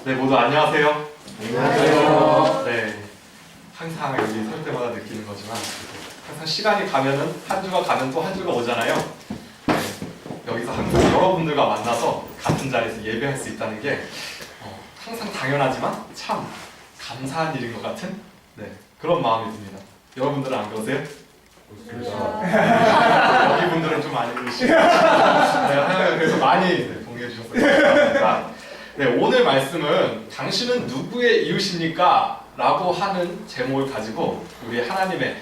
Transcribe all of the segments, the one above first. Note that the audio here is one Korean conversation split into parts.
네, 모두 안녕하세요. 안녕하세요. 네, 항상 여기 설 때마다 느끼는 거지만 항상 시간이 가면은 한 주가 가면 또 한 주가 오잖아요. 네, 여기서 항상 여러분들과 만나서 같은 자리에서 예배할 수 있다는 게 항상 당연하지만 참 감사한 일인 것 같은 그런 마음이 듭니다. 여러분들은 안 그러세요? 여기 분들은 좀 많이 그러시고 그래서 많이 공유해 주셔서 감사합니다. 네, 오늘 말씀은 당신은 누구의 이웃입니까? 라고 하는 제목을 가지고 우리 하나님의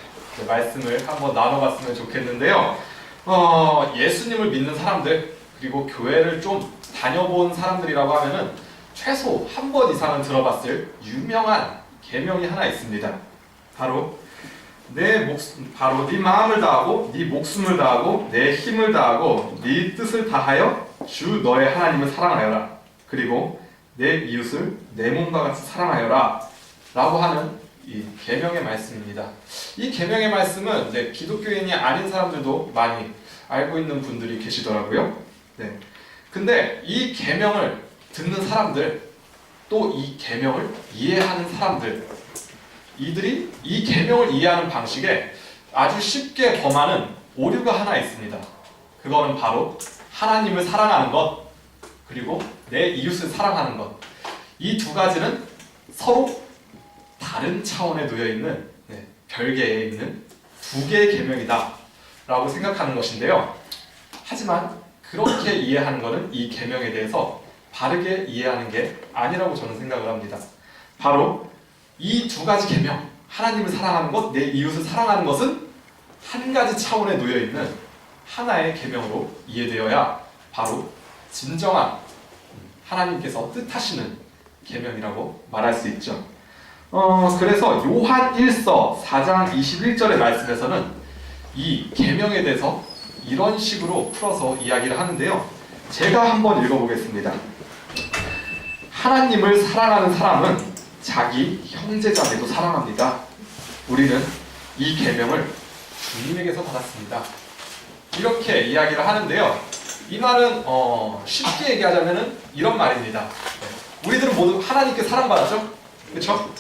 말씀을 한번 나눠봤으면 좋겠는데요. 예수님을 믿는 사람들 그리고 교회를 좀 다녀본 사람들이라고 하면은 최소 한 번 이상은 들어봤을 유명한 계명이 하나 있습니다. 바로 네 마음을 다하고 네 목숨을 다하고 내 힘을 다하고 네 뜻을 다하여 주 너의 하나님을 사랑하여라. 그리고 내 이웃을 내 몸과 같이 사랑하여라 라고 하는 이 계명의 말씀입니다. 이 계명의 말씀은 기독교인이 아닌 사람들도 많이 알고 있는 분들이 계시더라고요. 근데 이 계명을 듣는 사람들 또 이 계명을 이해하는 사람들 이들이 이 계명을 이해하는 방식에 아주 쉽게 범하는 오류가 하나 있습니다. 그거는 바로 하나님을 사랑하는 것 그리고 내 이웃을 사랑하는 것. 이 두 가지는 서로 다른 차원에 놓여있는 별개에 있는 두 개의 계명이다 라고 생각하는 것인데요. 하지만 그렇게 이해하는 것은 이 계명에 대해서 바르게 이해하는 게 아니라고 저는 생각을 합니다. 바로 이 두 가지 계명, 하나님을 사랑하는 것, 내 이웃을 사랑하는 것은 한 가지 차원에 놓여있는 하나의 계명으로 이해되어야 바로 진정한 하나님께서 뜻하시는 계명이라고 말할 수 있죠. 그래서 요한 1서 4장 21절의 말씀에서는 이 계명에 대해서 이런 식으로 풀어서 이야기를 하는데요. 제가 한번 읽어보겠습니다. 하나님을 사랑하는 사람은 자기 형제자매도 사랑합니다. 우리는 이 계명을 주님에게서 받았습니다. 이렇게 이야기를 하는데요. 이 말은 쉽게 얘기하자면 이런 말입니다. 우리들은 모두 하나님께 사랑받았죠? 그렇죠?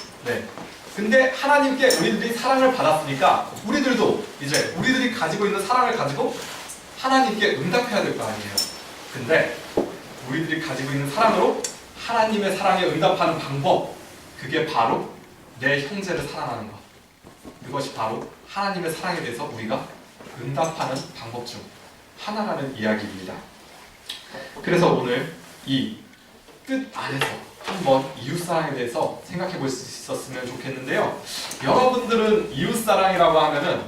근데 하나님께 우리들이 사랑을 받았으니까 우리들도 이제 우리들이 가지고 있는 사랑을 가지고 하나님께 응답해야 될 거 아니에요. 근데 우리들이 가지고 있는 사랑으로 하나님의 사랑에 응답하는 방법 그게 바로 내 형제를 사랑하는 것. 그것이 바로 하나님의 사랑에 대해서 우리가 응답하는 방법 중 하나라는 이야기입니다. 그래서 오늘 이 뜻 안에서 한번 이웃사랑에 대해서 생각해 볼 수 있었으면 좋겠는데요. 여러분들은 이웃사랑이라고 하면은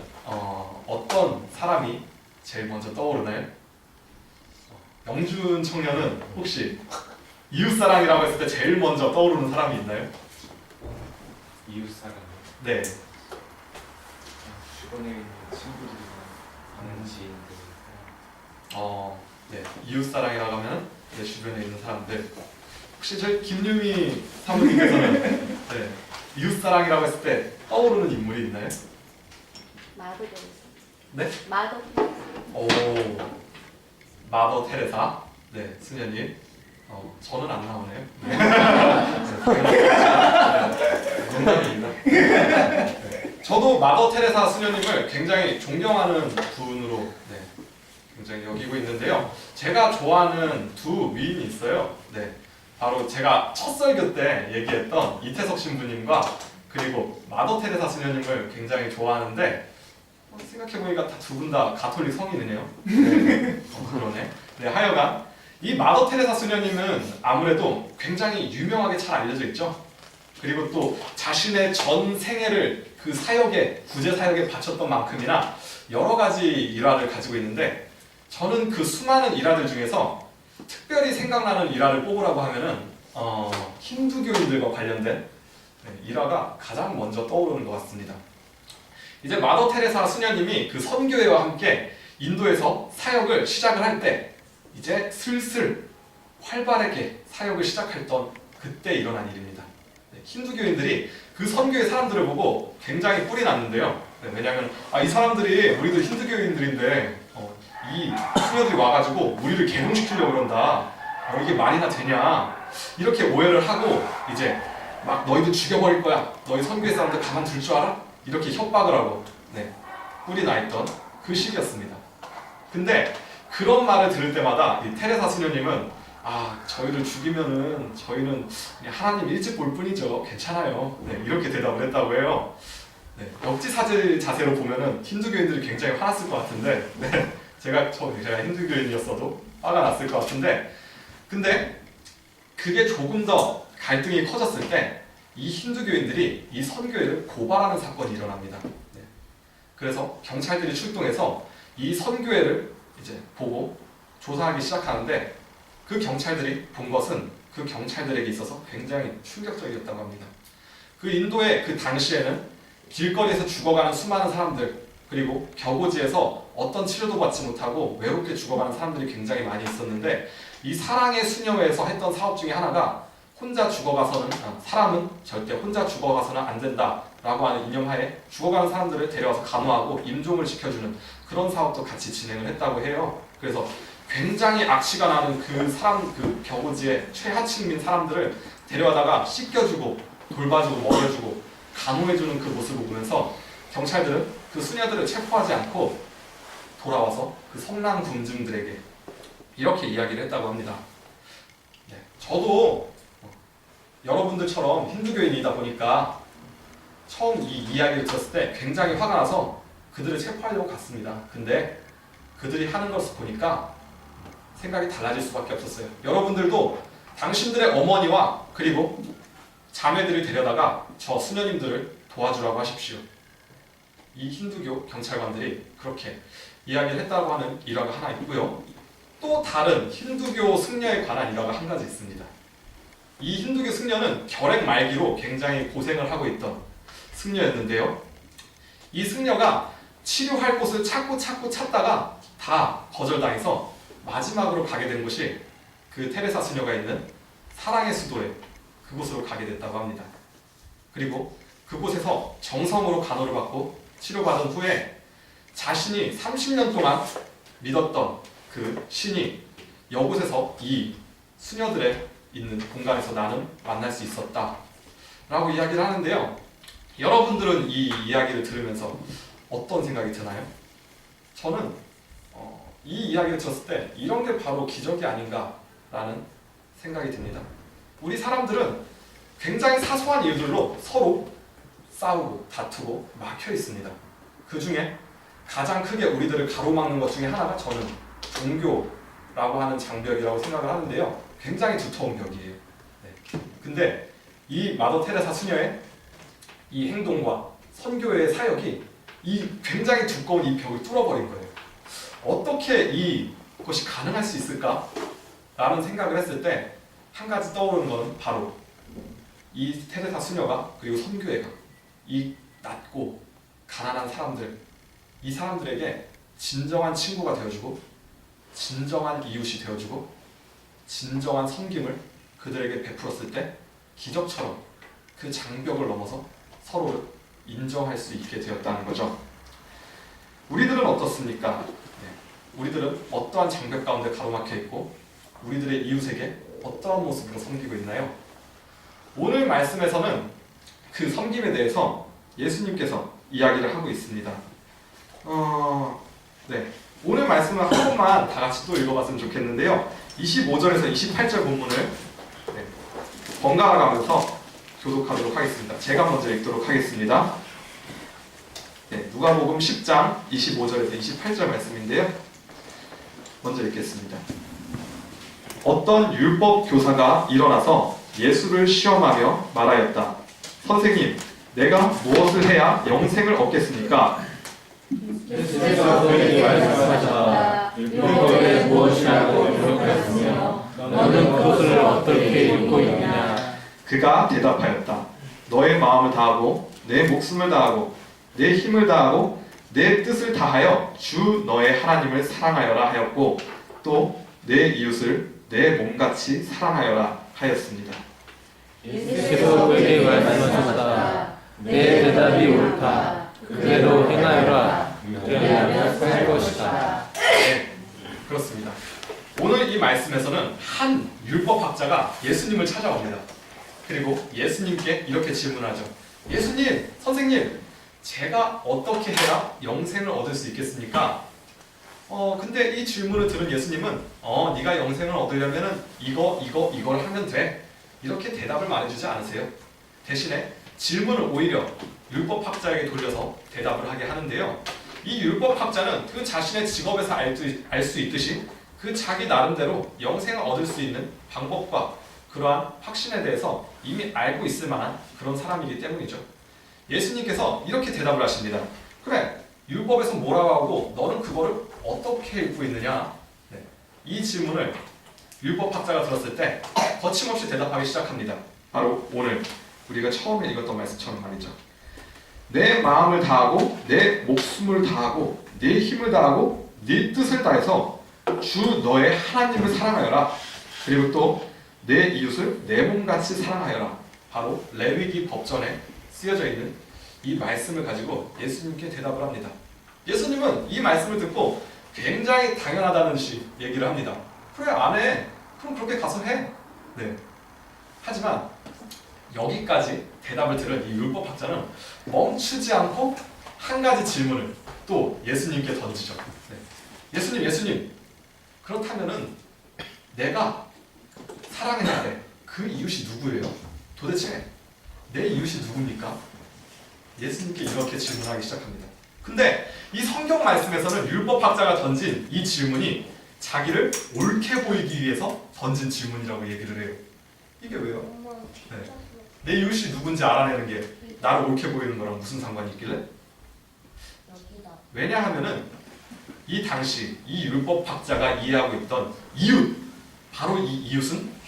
어떤 사람이 제일 먼저 떠오르나요? 영준 청년은 혹시 이웃사랑이라고 했을 때 제일 먼저 떠오르는 사람이 있나요? 이웃사랑. 네. 주변에 있는 친구들이나 아는 지인들. 네. 이웃사랑이라고 하면 내 주변에 있는 사람들. 혹시 저희 김유미 사모님께서는 이웃사랑이라고 했을 때 떠오르는 인물이 있나요? 마더 테레사. 네? 마더 테레사. 마더 테레사. 네, 수녀님. 저는 안 나오네요. 농담입니다. 저도 마더 테레사 수녀님을 굉장히 존경하는 분으로 굉장히 여기고 있는데요. 제가 좋아하는 두 위인이 있어요. 바로 제가 첫 설교 때 얘기했던 이태석 신부님과 그리고 마더 테레사 수녀님을 굉장히 좋아하는데 생각해보니까 두 분 다 가톨릭 성인이네요. 그러네. 하여간 이 마더 테레사 수녀님은 아무래도 굉장히 유명하게 잘 알려져 있죠. 그리고 또 자신의 전 생애를 그 사역에, 구제 사역에 바쳤던 만큼이나 여러 가지 일화를 가지고 있는데 저는 그 수많은 일화들 중에서 특별히 생각나는 일화를 뽑으라고 하면은 힌두교인들과 관련된 일화가 가장 먼저 떠오르는 것 같습니다. 이제 마더 테레사 수녀님이 그 선교회와 함께 인도에서 사역을 시작을 할 때 이제 슬슬 활발하게 사역을 시작했던 그때 일어난 일입니다. 힌두교인들이 그 선교의 사람들을 보고 굉장히 뿔이 났는데요. 왜냐하면 이 사람들이 우리도 힌두교인들인데 이 수녀들이 와가지고 우리를 개몽시키려고 그런다. 이게 말이나 되냐 이렇게 오해를 하고 이제 막 너희들 죽여버릴 거야. 너희 선교회 사람들 가만둘 줄 알아? 이렇게 협박을 하고 뿔이 나 있던 그 시기였습니다. 근데 그런 말을 들을 때마다 이 테레사 수녀님은 저희를 죽이면은 저희는 그냥 하나님 일찍 볼 뿐이죠. 괜찮아요. 이렇게 대답을 했다고 해요. 역지사지 자세로 보면은 힌두교인들이 굉장히 화났을 것 같은데, 제가 힌두교인이었어도 화가 났을 것 같은데, 근데 그게 조금 더 갈등이 커졌을 때 이 힌두교인들이 이 선교회를 고발하는 사건이 일어납니다. 그래서 경찰들이 출동해서 이 선교회를 이제 보고 조사하기 시작하는데, 그 경찰들이 본 것은 그 경찰들에게 있어서 굉장히 충격적이었다고 합니다. 그 인도의 그 당시에는 길거리에서 죽어가는 수많은 사람들, 그리고 겨고지에서 어떤 치료도 받지 못하고 외롭게 죽어가는 사람들이 굉장히 많이 있었는데, 이 사랑의 수녀회에서 했던 사업 중에 하나가 사람은 절대 혼자 죽어가서는 안 된다라고 하는 이념하에 죽어가는 사람들을 데려와서 간호하고 임종을 지켜주는 그런 사업도 같이 진행을 했다고 해요. 그래서 굉장히 악취가 나는 그 겨고지의 최하층민 사람들을 데려다가 씻겨주고 돌봐주고 먹여주고 간호해주는 그 모습을 보면서 경찰들은 그 수녀들을 체포하지 않고 돌아와서 그 성난 군중들에게 이렇게 이야기를 했다고 합니다. 저도 여러분들처럼 힌두교인이다 보니까 처음 이 이야기를 들었을 때 굉장히 화가 나서 그들을 체포하려고 갔습니다. 근데 그들이 하는 것을 보니까 생각이 달라질 수밖에 없었어요. 여러분들도 당신들의 어머니와 그리고 자매들을 데려다가 저 수녀님들을 도와주라고 하십시오. 이 힌두교 경찰관들이 그렇게 이야기를 했다고 하는 일화가 하나 있고요. 또 다른 힌두교 승려에 관한 일화가 한 가지 있습니다. 이 힌두교 승려는 결핵 말기로 굉장히 고생을 하고 있던 승려였는데요. 이 승려가 치료할 곳을 찾고 찾다가 다 거절당해서 마지막으로 가게 된 곳이 그 테레사 수녀가 있는 사랑의 수도에 그곳으로 가게 됐다고 합니다. 그리고 그곳에서 정성으로 간호를 받고 치료받은 후에 자신이 30년 동안 믿었던 그 신이 이곳에서 이 수녀들의 있는 공간에서 나는 만날 수 있었다 라고 이야기를 하는데요. 여러분들은 이 이야기를 들으면서 어떤 생각이 드나요? 저는 이 이야기를 들었을 때 이런 게 바로 기적이 아닌가라는 생각이 듭니다. 우리 사람들은 굉장히 사소한 일들로 서로 싸우고 다투고 막혀 있습니다. 그 중에 가장 크게 우리들을 가로막는 것 중에 하나가 저는 종교라고 하는 장벽이라고 생각을 하는데요. 굉장히 두터운 벽이에요. 근데 이 마더 테레사 수녀의 이 행동과 선교회의 사역이 이 굉장히 두꺼운 이 벽을 뚫어버린 거예요. 어떻게 이것이 가능할 수 있을까? 라는 생각을 했을 때 한 가지 떠오르는 것은 바로 이 테레사 수녀가 그리고 선교회가 이 낮고 가난한 사람들, 이 사람들에게 진정한 친구가 되어주고 진정한 이웃이 되어주고 진정한 섬김을 그들에게 베풀었을 때 기적처럼 그 장벽을 넘어서 서로를 인정할 수 있게 되었다는 거죠. 우리들은 어떻습니까? 우리들은 어떠한 장벽 가운데 가로막혀 있고 우리들의 이웃에게 어떠한 모습으로 섬기고 있나요? 오늘 말씀에서는 그 섬김에 대해서 예수님께서 이야기를 하고 있습니다. 오늘 말씀을 한 번만 다 같이 또 읽어봤으면 좋겠는데요. 25절에서 28절 본문을 번갈아 가면서 교독하도록 하겠습니다. 제가 먼저 읽도록 하겠습니다. 누가복음 10장 25절에서 28절 말씀인데요. 먼저 읽겠습니다. 어떤 율법 교사가 일어나서 예수를 시험하며 말하였다. 선생님, 내가 무엇을 해야 영생을 얻겠습니까? 예수께서 그에게 말씀하셨다. 율법에 무엇이라고 기록하였으며 너는 그것을 어떻게 읽고 있느냐? 그가 대답하였다. 너의 마음을 다하고 내 목숨을 다하고 내 힘을 다하고 내 뜻을 다하여 주 너의 하나님을 사랑하여라 하였고 또 내 이웃을 내 몸같이 사랑하여라 하였습니다. 예수께서 그에게 말씀하셨다. 내 대답이 옳다. 그대로 행하여라. 그리하면 살 것이다. 그렇습니다. 오늘 이 말씀에서는 한 율법학자가 예수님을 찾아옵니다. 그리고 예수님께 이렇게 질문하죠. 예수님, 선생님, 제가 어떻게 해야 영생을 얻을 수 있겠습니까? 근데 이 질문을 들은 예수님은 네가 영생을 얻으려면은 이걸 하면 돼. 이렇게 대답을 말해주지 않으세요. 대신에 질문을 오히려 율법학자에게 돌려서 대답을 하게 하는데요. 이 율법학자는 그 자신의 직업에서 알 수 있듯이 그 자기 나름대로 영생을 얻을 수 있는 방법과 그러한 확신에 대해서 이미 알고 있을 만한 그런 사람이기 때문이죠. 예수님께서 이렇게 대답을 하십니다. 그래, 율법에서 뭐라고 하고 너는 그거를 어떻게 읽고 있느냐? 네. 이 질문을 율법학자가 들었을 때 거침없이 대답하기 시작합니다. 바로 오늘 우리가 처음에 읽었던 말씀처럼 말이죠. 내 마음을 다하고 내 목숨을 다하고 내 힘을 다하고 네 뜻을 다해서 주 너의 하나님을 사랑하여라. 그리고 또 내 이웃을 내 몸같이 사랑하여라. 바로 레위기 법전에 쓰여져 있는 이 말씀을 가지고 예수님께 대답을 합니다. 예수님은 이 말씀을 듣고 굉장히 당연하다는 듯이 얘기를 합니다. 그래, 안 해. 그럼 그렇게 가서 해. 네. 하지만 여기까지 대답을 들은 이 율법학자는 멈추지 않고 한 가지 질문을 또 예수님께 던지죠. 네. 예수님, 그렇다면은 내가 사랑해야 돼. 그 이웃이 누구예요? 도대체 내 이웃이 누굽니까? 예수님께 이렇게 질문하기 시작합니다. 근데 이 성경 말씀에서는 율법학자가 던진 이 질문이 자기를 옳게 보이기 위해서 던진 질문이라고 얘기를 해요. 이게 왜요? 네. 내 이웃이 누군지 알아내는 게 나를 옳게 보이는 거랑 무슨 상관이 있길래? 왜냐하면은 이 당시 이 율법학자가 이해하고 있던 이웃, 바로 이 이웃은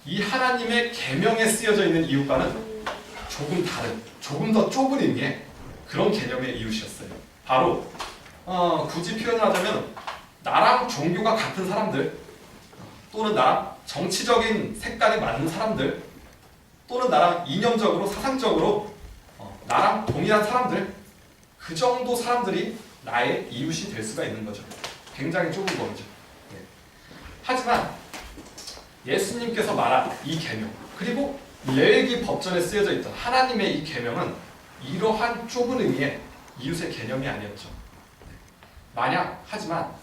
이 하나님의 계명에 쓰여져 있는 이웃과는 조금 다른, 조금 더 좁은 의미의 그런 개념의 이웃이었어요. 바로 굳이 표현을 하자면 나랑 종교가 같은 사람들, 또는 나랑 정치적인 색깔이 맞는 사람들, 또는 나랑 이념적으로 사상적으로 나랑 동일한 사람들, 그 정도 사람들이 나의 이웃이 될 수가 있는 거죠. 굉장히 좁은 범위죠. 네. 하지만 예수님께서 말한 이 계명, 그리고 레위기 법전에 쓰여져 있던 하나님의 이 계명은 이러한 좁은 의미의 이웃의 개념이 아니었죠. 하지만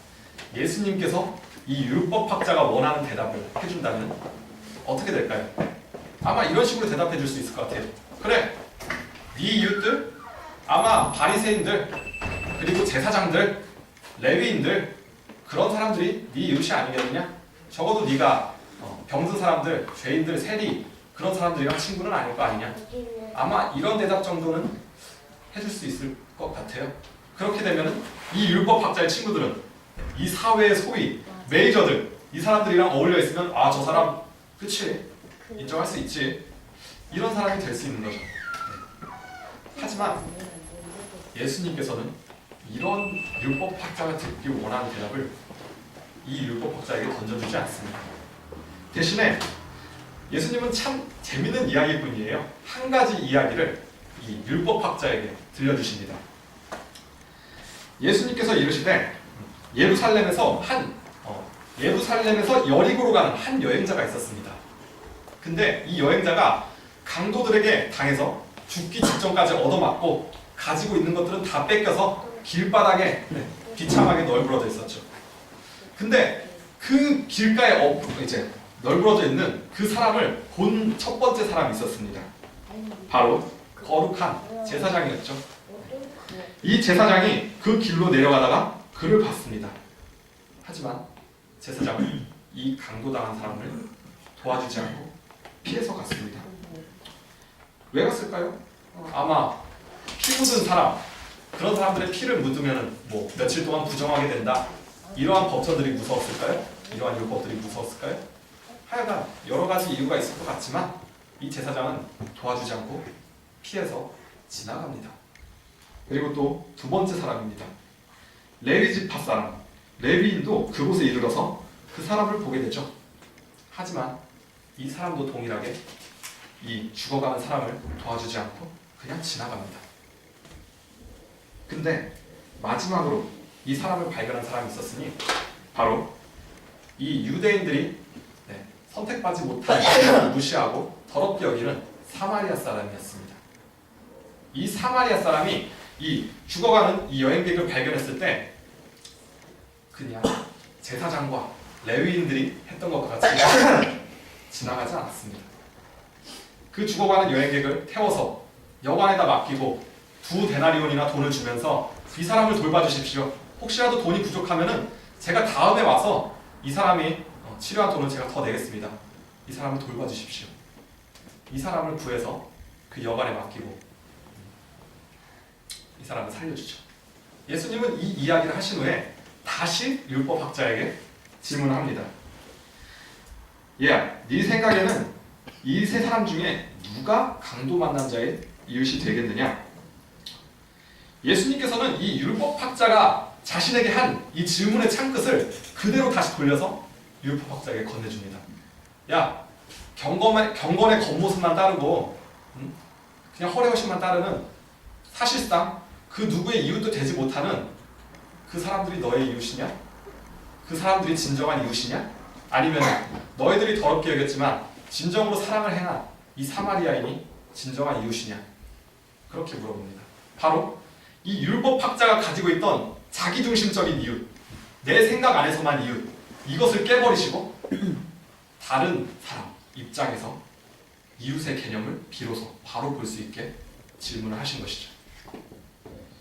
예수님께서 이 율법학자가 원하는 대답을 해준다면 어떻게 될까요? 아마 이런 식으로 대답해 줄 수 있을 것 같아요. 그래, 네 이웃들, 아마 바리새인들, 그리고 제사장들, 레위인들, 그런 사람들이 네 이웃이 아니겠느냐? 적어도 네가 병든 사람들, 죄인들, 세리, 그런 사람들이랑 친구는 아닐 거 아니냐? 아마 이런 대답 정도는 해줄 수 있을 것 같아요. 그렇게 되면은 이 율법학자의 친구들은 이 사회의 소위 메이저들, 이 사람들이랑 어울려 있으면 저 사람 그치, 인정할 수 있지, 이런 사람이 될 수 있는 거죠. 네. 하지만 예수님께서는 이런 율법학자가 듣기 원하는 대답을 이 율법학자에게 던져주지 않습니다. 대신에 예수님은 참 재밌는 이야기뿐이에요. 한 가지 이야기를 이 율법학자에게 들려주십니다. 예수님께서 이르시되 예루살렘에서 여리고로 가는 한 여행자가 있었습니다. 근데 이 여행자가 강도들에게 당해서 죽기 직전까지 얻어맞고 가지고 있는 것들은 다 뺏겨서 길바닥에 비참하게 널브러져 있었죠. 근데 그 길가에 이제 널브러져 있는 그 사람을 본 첫 번째 사람이 있었습니다. 바로 거룩한 제사장이었죠. 이 제사장이 그 길로 내려가다가 그를 봤습니다. 하지만 제사장은 이 강도당한 사람을 도와주지 않고 피해서 갔습니다. 왜 갔을까요? 아마 피 묻은 사람, 그런 사람들의 피를 묻으면 뭐 며칠 동안 부정하게 된다, 이러한 법전들이 무서웠을까요? 이러한 율법들이 무서웠을까요? 하여간 여러 가지 이유가 있을 것 같지만 이 제사장은 도와주지 않고 피해서 지나갑니다. 그리고 또 두 번째 사람입니다. 레위 지파 사람, 레위인도 그곳에 이르러서 그 사람을 보게 되죠. 하지만 이 사람도 동일하게 이 죽어가는 사람을 도와주지 않고 그냥 지나갑니다. 근데 마지막으로 이 사람을 발견한 사람이 있었으니 바로 이 유대인들이 선택받지 못한 사람을 무시하고 더럽게 여기는 사마리아 사람이었습니다. 이 사마리아 사람이 이 죽어가는 이 여행객을 발견했을 때 그냥 제사장과 레위인들이 했던 것과 같이 지나가지 않았습니다. 그 죽어가는 여행객을 태워서 여관에다 맡기고 2데나리온이나 돈을 주면서 이 사람을 돌봐주십시오. 혹시라도 돈이 부족하면은 제가 다음에 와서 이 사람이 치료한 돈을 제가 더 내겠습니다. 이 사람을 돌봐주십시오. 이 사람을 구해서 그 여관에 맡기고 이 사람을 살려주죠. 예수님은 이 이야기를 하신 후에 다시 율법학자에게 질문을 합니다. 네 생각에는 이 세 사람 중에 누가 강도 만난 자의 이웃이 되겠느냐? 예수님께서는 이 율법학자가 자신에게 한 이 질문의 창끝을 그대로 다시 돌려서 율법학자에게 건네줍니다. 야, 경건의 겉모습만 따르고 그냥 허례허심만 따르는 사실상 그 누구의 이웃도 되지 못하는 그 사람들이 너의 이웃이냐? 그 사람들이 진정한 이웃이냐? 아니면 너희들이 더럽게 여겼지만 진정으로 사랑을 행한 이 사마리아인이 진정한 이웃이냐? 그렇게 물어봅니다. 바로 이 율법학자가 가지고 있던 자기중심적인 이웃, 내 생각 안에서만 이웃, 이것을 깨버리시고 다른 사람 입장에서 이웃의 개념을 비로소 바로 볼 수 있게 질문을 하신 것이죠.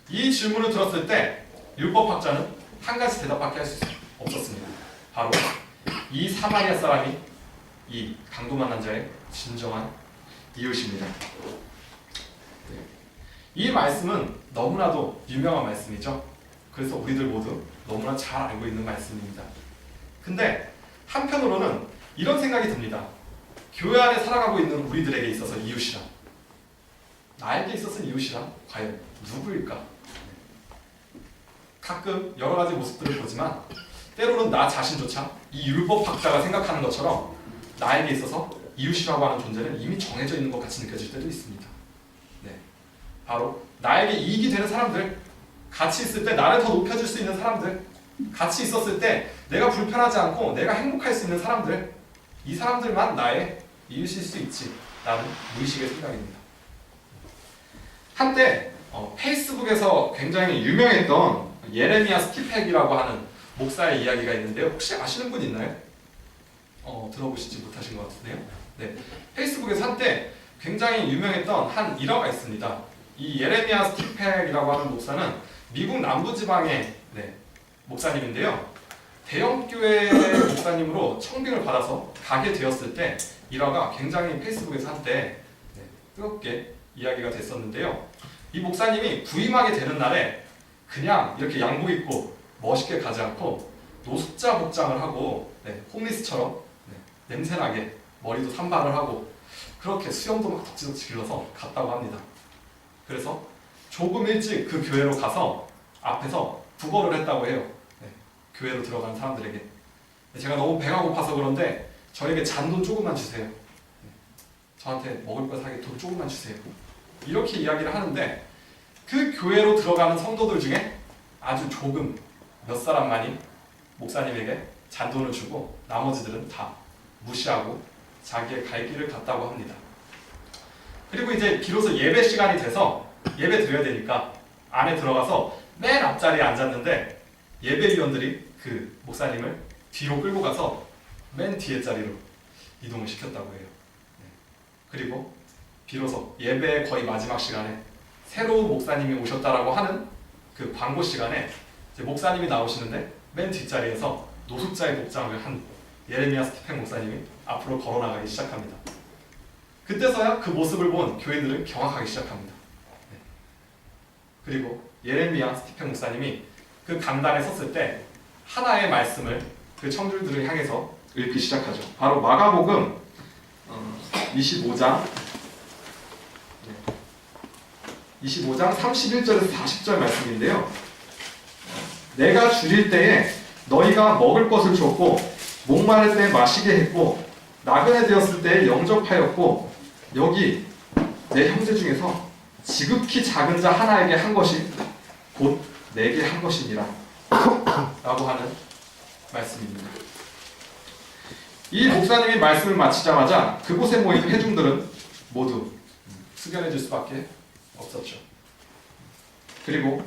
이 질문을 들었을 때 율법학자는 한 가지 대답밖에 할 수 없었습니다. 바로 이 사마리아 사람이 이 강도 만난 자의 진정한 이웃입니다. 이 말씀은 너무나도 유명한 말씀이죠. 그래서 우리들 모두 너무나 잘 알고 있는 말씀입니다. 근데 한편으로는 이런 생각이 듭니다. 교회 안에 살아가고 있는 우리들에게 있어서 이웃이란, 나에게 있어서 이웃이란 과연 누구일까? 가끔 여러 가지 모습들을 보지만 때로는 나 자신조차 이 율법학자가 생각하는 것처럼 나에게 있어서 이웃이라고 하는 존재는 이미 정해져 있는 것 같이 느껴질 때도 있습니다. 바로 나에게 이익이 되는 사람들, 같이 있을 때 나를 더 높여줄 수 있는 사람들, 같이 있었을 때 내가 불편하지 않고 내가 행복할 수 있는 사람들, 이 사람들만 나의 이웃일 수 있지 라는 무의식의 생각입니다. 한때 페이스북에서 굉장히 유명했던 예레미야 스티펙이라고 하는 목사의 이야기가 있는데요. 혹시 아시는 분 있나요? 들어보시지 못하신 것 같은데요. 페이스북에서 한때 굉장히 유명했던 한 일화가 있습니다. 이 예레미야 스티펙이라고 하는 목사는 미국 남부지방의 목사님인데요. 대형교회 목사님으로 청빙을 받아서 가게 되었을 때 일화가 굉장히 페이스북에서 한때 뜨겁게 이야기가 됐었는데요. 이 목사님이 부임하게 되는 날에 그냥 이렇게 양복 입고 멋있게 가지 않고 노숙자 복장을 하고 홈리스처럼 냄새나게 머리도 산발을 하고 그렇게 수염도 막 덕지덕지 길러서 갔다고 합니다. 그래서 조금 일찍 그 교회로 가서 앞에서 구걸을 했다고 해요. 교회로 들어가는 사람들에게. 제가 너무 배가 고파서 그런데 저에게 잔돈 조금만 주세요. 저한테 먹을 거 사게 돈 조금만 주세요. 이렇게 이야기를 하는데 그 교회로 들어가는 성도들 중에 아주 조금 몇 사람만이 목사님에게 잔돈을 주고 나머지들은 다 무시하고 자기의 갈 길을 갔다고 합니다. 그리고 이제 비로소 예배 시간이 돼서 예배 드려야 되니까 안에 들어가서 맨 앞자리에 앉았는데 예배위원들이 그 목사님을 뒤로 끌고 가서 맨 뒤에 자리로 이동을 시켰다고 해요. 그리고 비로소 예배의 거의 마지막 시간에 새로운 목사님이 오셨다라고 하는 그 광고 시간에 이제 목사님이 나오시는데 맨 뒷자리에서 노숙자의 복장을 한 예레미야 스티펙 목사님이 앞으로 걸어나가기 시작합니다. 그때서야 그 모습을 본 교인들은 경악하기 시작합니다. 그리고 예레미야 스티펙 목사님이 그 강단에 섰을 때 하나의 말씀을 그 청중들을 향해서 읽기 시작하죠. 바로 마가복음 25장 31절에서 40절 말씀인데요. 내가 줄일 때에 너희가 먹을 것을 줬고 목마를 때 마시게 했고 나그네 되었을 때에 영접하였고 여기 내 형제 중에서 지극히 작은 자 하나에게 한 것이 곧 내게 한 것이니라 라고 하는 말씀입니다. 이 목사님이 말씀을 마치자마자 그곳에 모인 회중들은 모두 숙연해질 수밖에 없었죠. 그리고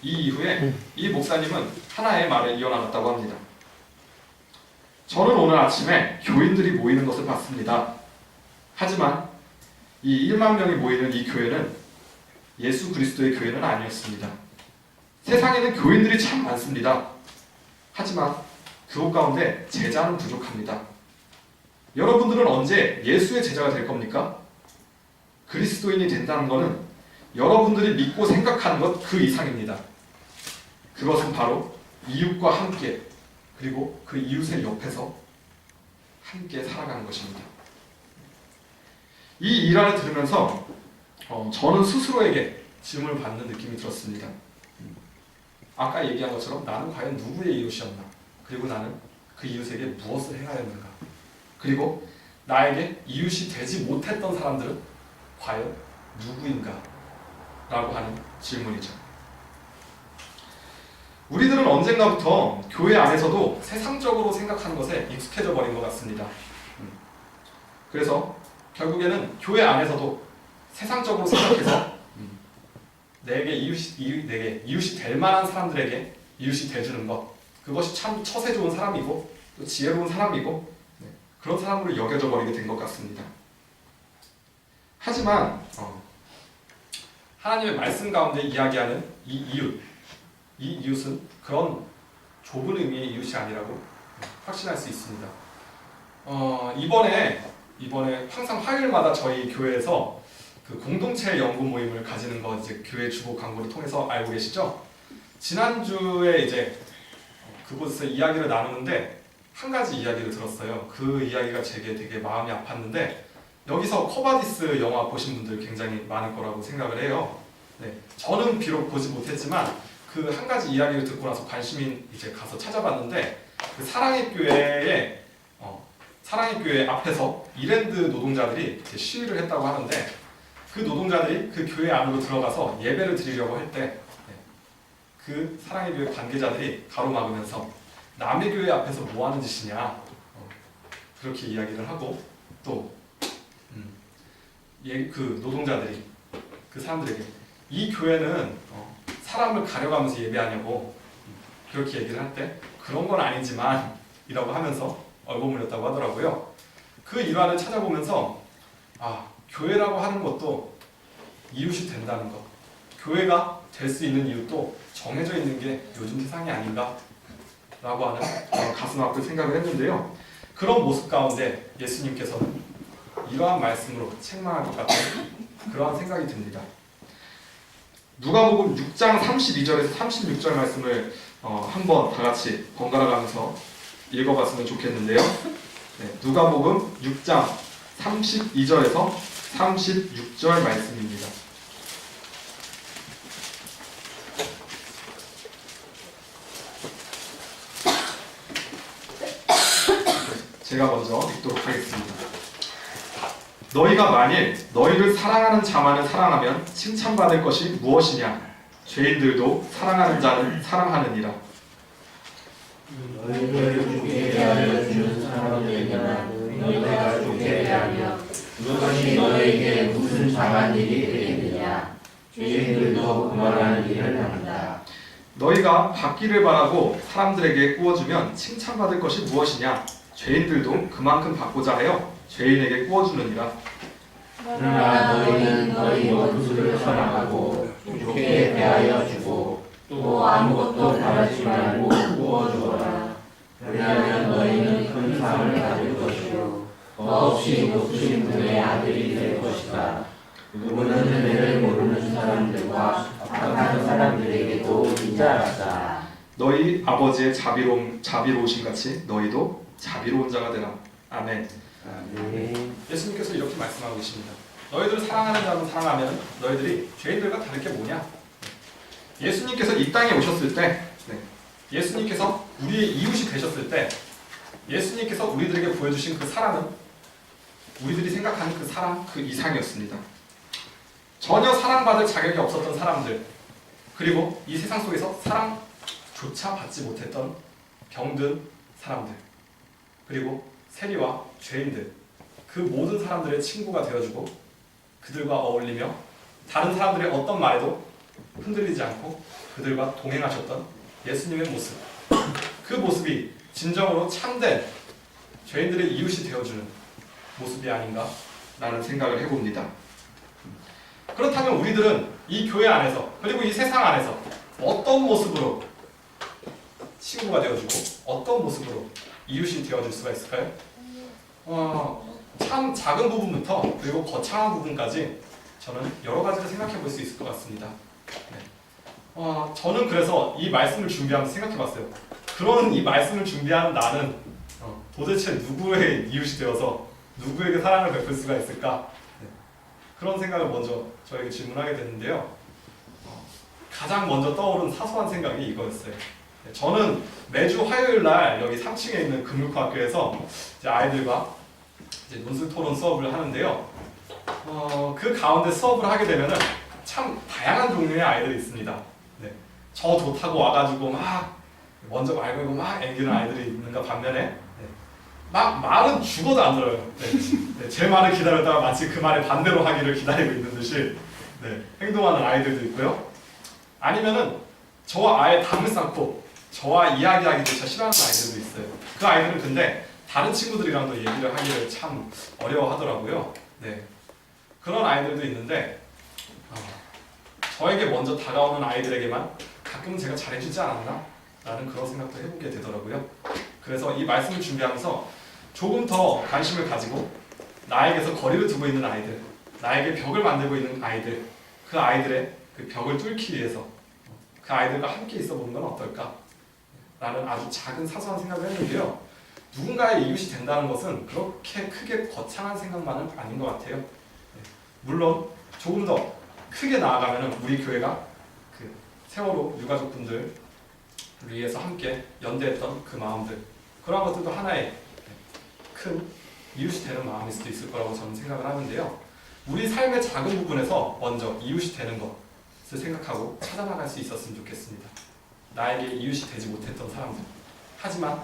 이 이후에 이 목사님은 하나의 말을 이어나갔다고 합니다. 저는 오늘 아침에 교인들이 모이는 것을 봤습니다. 하지만 이 1만 명이 모이는 이 교회는 예수 그리스도의 교회는 아니었습니다. 세상에는 교인들이 참 많습니다. 하지만 그곳 가운데 제자는 부족합니다. 여러분들은 언제 예수의 제자가 될 겁니까? 그리스도인이 된다는 것은 여러분들이 믿고 생각하는 것 그 이상입니다. 그것은 바로 이웃과 함께 그리고 그 이웃의 옆에서 함께 살아가는 것입니다. 이 일화를 들으면서 저는 스스로에게 질문을 받는 느낌이 들었습니다. 아까 얘기한 것처럼 나는 과연 누구의 이웃이었나? 그리고 나는 그 이웃에게 무엇을 해야 했는가? 그리고 나에게 이웃이 되지 못했던 사람들은 과연 누구인가? 라고 하는 질문이죠. 우리들은 언젠가부터 교회 안에서도 세상적으로 생각하는 것에 익숙해져 버린 것 같습니다. 그래서 결국에는 교회 안에서도 세상적으로 생각해서 내게 이웃이 될 만한 사람들에게 이웃이 돼주는 것, 그것이 참 처세 좋은 사람이고 또 지혜로운 사람이고 그런 사람으로 여겨져 버리게 된 것 같습니다. 하지만 하나님의 말씀 가운데 이야기하는 이 이웃은 그런 좁은 의미의 이웃이 아니라고 확신할 수 있습니다. 이번에 항상 화요일마다 저희 교회에서 그 공동체 연구 모임을 가지는 거 이제 교회 주보 광고를 통해서 알고 계시죠? 지난주에 이제 그곳에서 이야기를 나누는데 한 가지 이야기를 들었어요. 그 이야기가 제게 되게 마음이 아팠는데 여기서 코바디스 영화 보신 분들 굉장히 많을 거라고 생각을 해요. 네, 저는 비록 보지 못했지만 그 한 가지 이야기를 듣고 나서 관심이 이제 가서 찾아봤는데 그 사랑의 교회 앞에서 이랜드 노동자들이 이제 시위를 했다고 하는데 그 노동자들이 그 교회 안으로 들어가서 예배를 드리려고 할 때 그 사랑의 교회 관계자들이 가로막으면서 남의 교회 앞에서 뭐 하는 짓이냐 그렇게 이야기를 하고 또 그 노동자들이 그 사람들에게 이 교회는 사람을 가려가면서 예배하냐고 그렇게 얘기를 할 때 그런 건 아니지만 이라고 하면서 얼버무렸다고 하더라고요. 그 일화를 찾아보면서 교회라고 하는 것도 이웃이 된다는 것, 교회가 될 수 있는 이유도 정해져 있는 게 요즘 세상이 아닌가 라고 하는 가슴 아픈 생각을 했는데요. 그런 모습 가운데 예수님께서는 이러한 말씀으로 책망할 것 같은 그러한 생각이 듭니다. 누가복음 6장 32절에서 36절 말씀을 한번 다 같이 번갈아 가면서 읽어봤으면 좋겠는데요. 네, 누가복음 6장 32절에서 36절 말씀입니다. 제가 먼저 읽도록 하겠습니다. 너희가 만일 너희를 사랑하는 자만을 사랑하면 칭찬받을 것이 무엇이냐? 죄인들도 사랑하는 자는 사랑하느니라. 너희를 주께 대하여 주는 사람들에게는 너희가 주께 대하여 그것이 너희에게 무슨 작은 일이 되겠느냐? 죄인들도 그만한 일을 합니다. 너희가 받기를 바라고 사람들에게 구워주면 칭찬받을 것이 무엇이냐? 죄인들도 그만큼 받고자 하여 죄인에게 구워주느니라. 그러나 너희는 너희 원수를 사랑하고 좋게 대하여 주고 또 아무것도 바라지 말고 구워주어라. 그리하면 너희는 큰 상을 받을 것이요 더없이 높으신 분의 아들이 될 것이다. 그분은 은혜를 모르는 사람들과 악한 사람들에게도 인자하다. 너희 아버지의 자비로우신 같이 너희도 자비로운 자가 되라. 아멘. 예수님께서 이렇게 말씀하고 계십니다. 너희들 사랑하는 자로 사랑하면 너희들이 죄인들과 다를 게 뭐냐? 예수님께서 이 땅에 오셨을 때, 예수님께서 우리의 이웃이 되셨을 때, 예수님께서 우리들에게 보여주신 그 사랑은 우리들이 생각하는 그 사랑 그 이상이었습니다. 전혀 사랑받을 자격이 없었던 사람들, 그리고 이 세상 속에서 사랑조차 받지 못했던 병든 사람들, 그리고 세리와 죄인들, 그 모든 사람들의 친구가 되어주고 그들과 어울리며 다른 사람들의 어떤 말에도 흔들리지 않고 그들과 동행하셨던 예수님의 모습, 그 모습이 진정으로 참된 죄인들의 이웃이 되어주는 모습이 아닌가라는 생각을 해봅니다. 그렇다면 우리들은 이 교회 안에서 그리고 이 세상 안에서 어떤 모습으로 친구가 되어주고 어떤 모습으로 이웃이 되어줄 수가 있을까요? 참 작은 부분부터 그리고 거창한 부분까지 저는 여러 가지를 생각해 볼 수 있을 것 같습니다. 네. 저는 그래서 이 말씀을 준비하면서 생각해 봤어요. 그런 이 말씀을 준비한 나는 도대체 누구의 이웃이 되어서 누구에게 사랑을 베풀 수가 있을까? 네. 그런 생각을 먼저 저에게 질문하게 됐는데요. 가장 먼저 떠오른 사소한 생각이 이거였어요. 네. 저는 매주 화요일 날 여기 3층에 있는 금육학교에서 이제 아이들과 이제 논술 토론 수업을 하는데요. 그 가운데 수업을 하게 되면은 참 다양한 종류의 아이들이 있습니다. 네. 저 좋다고 와가지고 막 먼저 말 걸고 막 애기는 아이들이 있는가 반면에 네. 막 말은 죽어도 안 들어요. 네. 네. 제 말을 기다렸다가 마치 그 말의 반대로 하기를 기다리고 있는 듯이 네. 행동하는 아이들도 있고요. 아니면은 저와 아예 담을 쌓고 저와 이야기하기조차 싫어하는 아이들도 있어요. 그 아이들은 근데 다른 친구들이랑도 얘기를 하기를 참 어려워하더라고요. 네. 그런 아이들도 있는데 저에게 먼저 다가오는 아이들에게만 가끔은 제가 잘해주지 않았나? 라는 그런 생각도 해보게 되더라고요. 그래서 이 말씀을 준비하면서 조금 더 관심을 가지고 나에게서 거리를 두고 있는 아이들, 나에게 벽을 만들고 있는 아이들, 그 아이들의 그 벽을 뚫기 위해서 그 아이들과 함께 있어 보는 건 어떨까? 라는 아주 작은 사소한 생각을 했는데요. 누군가의 이웃이 된다는 것은 그렇게 크게 거창한 생각만은 아닌 것 같아요. 물론 조금 더 크게 나아가면 우리 교회가 그 세월호 유가족분들 위해서 함께 연대했던 그 마음들, 그런 것들도 하나의 큰 이웃이 되는 마음일 수도 있을 거라고 저는 생각을 하는데요. 우리 삶의 작은 부분에서 먼저 이웃이 되는 것을 생각하고 찾아나갈 수 있었으면 좋겠습니다. 나에게 이웃이 되지 못했던 사람들, 하지만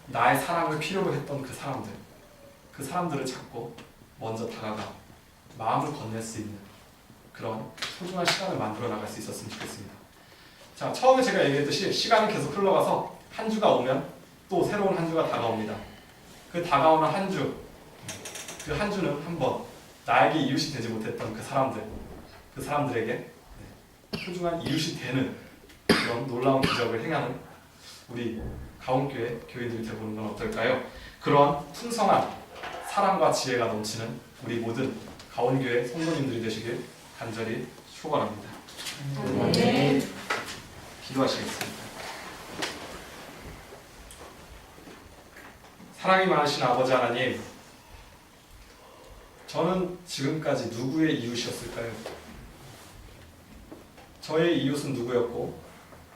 나의 사랑을 필요로 했던 그 사람들을 찾고 먼저 다가가 마음을 건넬 수 있는 그런 소중한 시간을 만들어 나갈 수 있었으면 좋겠습니다. 자, 처음에 제가 얘기했듯이 시간이 계속 흘러가서 한 주가 오면 또 새로운 한 주가 다가옵니다. 그 다가오는 한 주, 그 한 주는 한번 나에게 이웃이 되지 못했던 그 사람들에게 소중한 이웃이 되는 그런 놀라운 기적을 행하는 우리 가온교회 교인들이 되보는 건 어떨까요? 그런 풍성한 사랑과 지혜가 넘치는 우리 모든 가온교회 성도님들이 되시길 간절히 축원합니다. 네. 기도하시겠습니다. 사랑이 많으신 아버지 하나님, 저는 지금까지 누구의 이웃이었을까요? 저의 이웃은 누구였고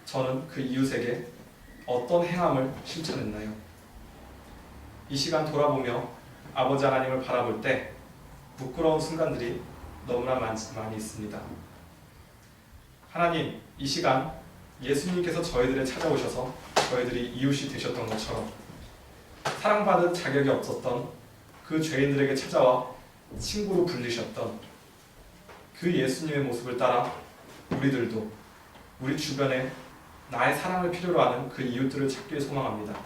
저는 그 이웃에게 어떤 행함을 실천했나요? 이 시간 돌아보며 아버지 하나님을 바라볼 때 부끄러운 순간들이 너무나 많이 있습니다. 하나님, 이 시간 예수님께서 저희들에 찾아오셔서 저희들이 이웃이 되셨던 것처럼 사랑받을 자격이 없었던 그 죄인들에게 찾아와 친구로 불리셨던 그 예수님의 모습을 따라 우리들도 우리 주변에 나의 사랑을 필요로 하는 그 이웃들을 찾길 소망합니다.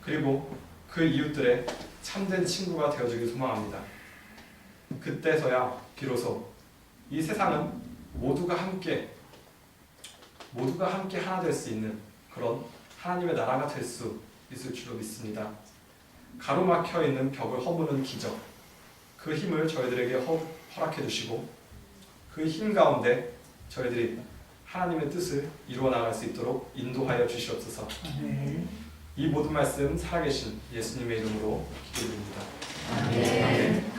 그리고 그 이웃들의 참된 친구가 되어주길 소망합니다. 그때서야 비로소 이 세상은 모두가 함께 하나 될 수 있는 그런 하나님의 나라가 될 수 있을 줄로 믿습니다. 가로막혀 있는 벽을 허무는 기적, 그 힘을 저희들에게 허락해 주시고 그 힘 가운데 저희들이 하나님의 뜻을 이루어 나갈 수 있도록 인도하여 주시옵소서. 이 모든 말씀 살아계신 예수님의 이름으로 기도드립니다. 아멘. 아멘.